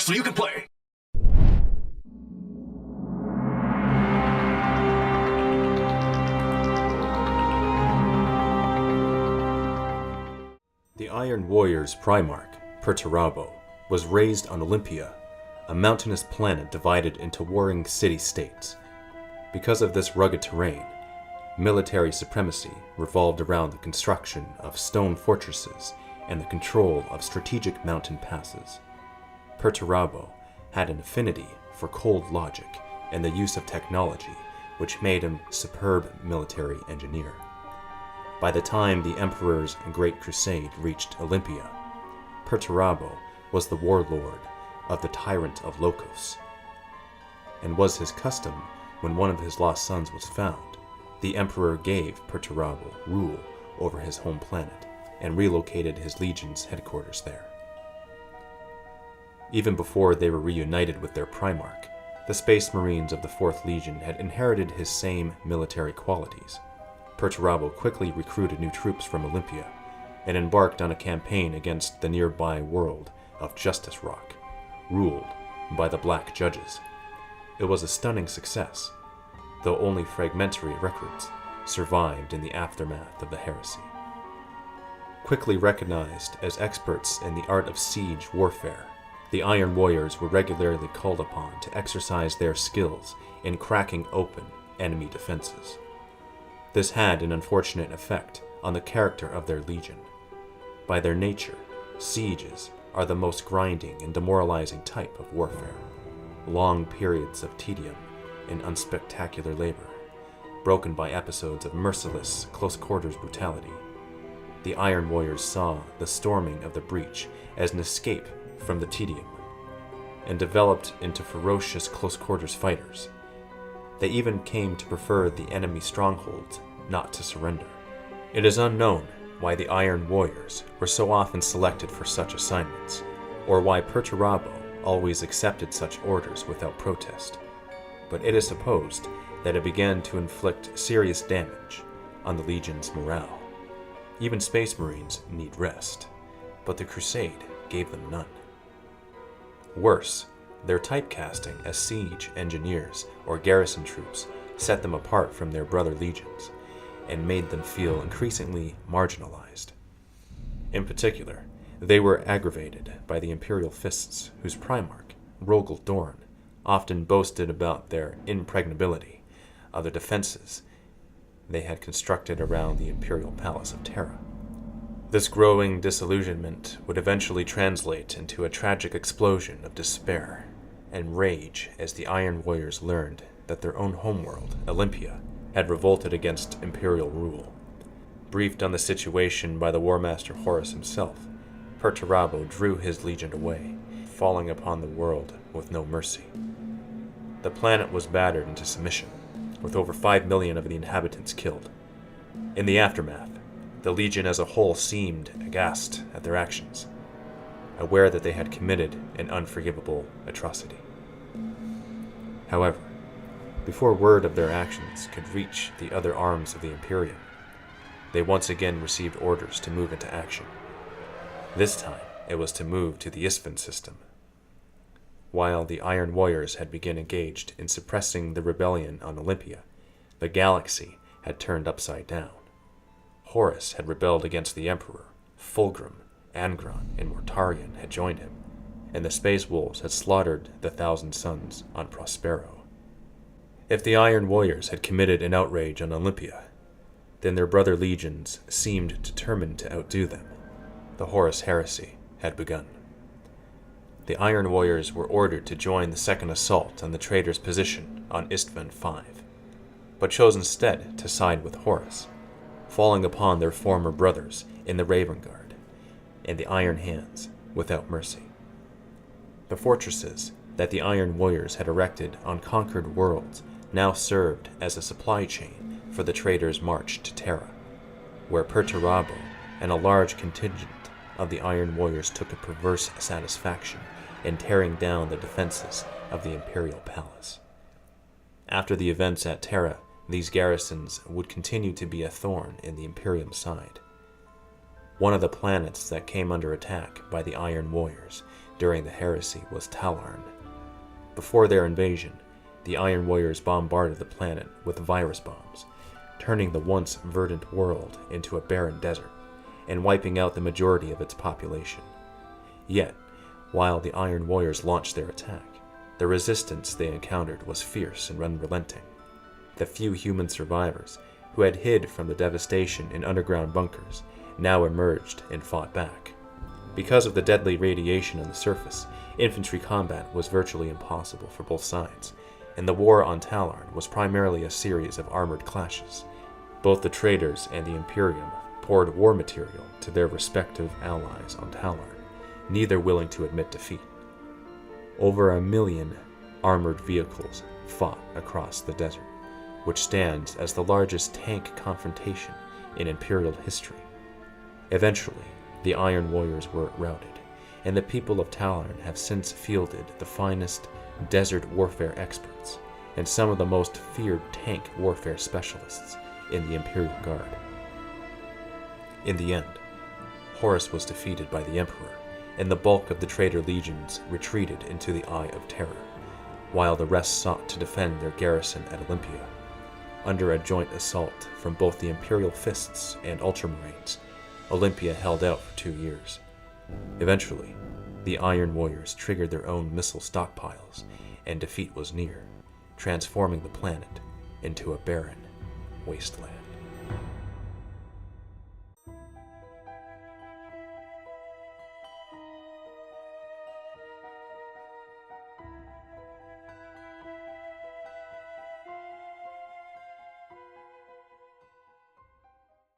so you can play. The Iron Warrior's Primarch, Perturabo, was raised on Olympia, a mountainous planet divided into warring city-states. Because of this rugged terrain, military supremacy revolved around the construction of stone fortresses and the control of strategic mountain passes. Perturabo had an affinity for cold logic and the use of technology, which made him a superb military engineer. By the time the Emperor's Great Crusade reached Olympia, Perturabo was the warlord of the Tyrant of Locos, and was his custom when one of his lost sons was found. The Emperor gave Perturabo rule over his home planet and relocated his legion's headquarters there. Even before they were reunited with their Primarch, the Space Marines of the 4th Legion had inherited his same military qualities. Perturabo quickly recruited new troops from Olympia and embarked on a campaign against the nearby world of Justice Rock, ruled by the Black Judges. It was a stunning success, though only fragmentary records survived in the aftermath of the Heresy. Quickly recognized as experts in the art of siege warfare, the Iron Warriors were regularly called upon to exercise their skills in cracking open enemy defenses. This had an unfortunate effect on the character of their legion. By their nature, sieges are the most grinding and demoralizing type of warfare. Long periods of tedium and unspectacular labor, broken by episodes of merciless close-quarters brutality. The Iron Warriors saw the storming of the breach as an escape from the tedium, and developed into ferocious close-quarters fighters. They even came to prefer the enemy strongholds, not to surrender. It is unknown why the Iron Warriors were so often selected for such assignments, or why Perturabo always accepted such orders without protest, but it is supposed that it began to inflict serious damage on the Legion's morale. Even Space Marines need rest, but the Crusade gave them none. Worse, their typecasting as siege engineers or garrison troops set them apart from their brother legions and made them feel increasingly marginalized. In particular, they were aggravated by the Imperial Fists, whose Primarch, Rogel Dorn, often boasted about their impregnability of the defenses they had constructed around the Imperial Palace of Terra. This growing disillusionment would eventually translate into a tragic explosion of despair and rage as the Iron Warriors learned that their own homeworld, Olympia, had revolted against Imperial rule. Briefed on the situation by the War Master Horus himself, Perturabo drew his legion away, falling upon the world with no mercy. The planet was battered into submission, with over 5 million of the inhabitants killed. In the aftermath, the Legion as a whole seemed aghast at their actions, aware that they had committed an unforgivable atrocity. However, before word of their actions could reach the other arms of the Imperium, they once again received orders to move into action. This time, it was to move to the Isthvan system. While the Iron Warriors had been engaged in suppressing the rebellion on Olympia, the galaxy had turned upside down. Horus had rebelled against the Emperor, Fulgrim, Angron, and Mortarion had joined him, and the Space Wolves had slaughtered the Thousand Suns on Prospero. If the Iron Warriors had committed an outrage on Olympia, then their brother legions seemed determined to outdo them. The Horus Heresy had begun. The Iron Warriors were ordered to join the second assault on the traitors' position on Isthvan V, but chose instead to side with Horus, falling upon their former brothers in the Raven Guard and the Iron Hands without mercy. The fortresses that the Iron Warriors had erected on conquered worlds now served as a supply chain for the traitors' march to Terra, where Perturabo and a large contingent of the Iron Warriors took a perverse satisfaction in tearing down the defenses of the Imperial Palace. After the events at Terra, these garrisons would continue to be a thorn in the Imperium side. One of the planets that came under attack by the Iron Warriors during the Heresy was Talarn. Before their invasion, the Iron Warriors bombarded the planet with virus bombs, turning the once verdant world into a barren desert, and wiping out the majority of its population. Yet, while the Iron Warriors launched their attack, the resistance they encountered was fierce and unrelenting. The few human survivors, who had hid from the devastation in underground bunkers, now emerged and fought back. Because of the deadly radiation on the surface, infantry combat was virtually impossible for both sides, and the war on Talarn was primarily a series of armored clashes. Both the Traitors and the Imperium poured war material to their respective allies on Talarn, neither willing to admit defeat. Over 1 million armored vehicles fought across the desert, which stands as the largest tank confrontation in Imperial history. Eventually, the Iron Warriors were routed, and the people of Talarn have since fielded the finest desert warfare experts and some of the most feared tank warfare specialists in the Imperial Guard. In the end, Horus was defeated by the Emperor, and the bulk of the traitor legions retreated into the Eye of Terror, while the rest sought to defend their garrison at Olympia. Under a joint assault from both the Imperial Fists and Ultramarines, Olympia held out for 2 years. Eventually, the Iron Warriors triggered their own missile stockpiles, and defeat was near, transforming the planet into a barren wasteland.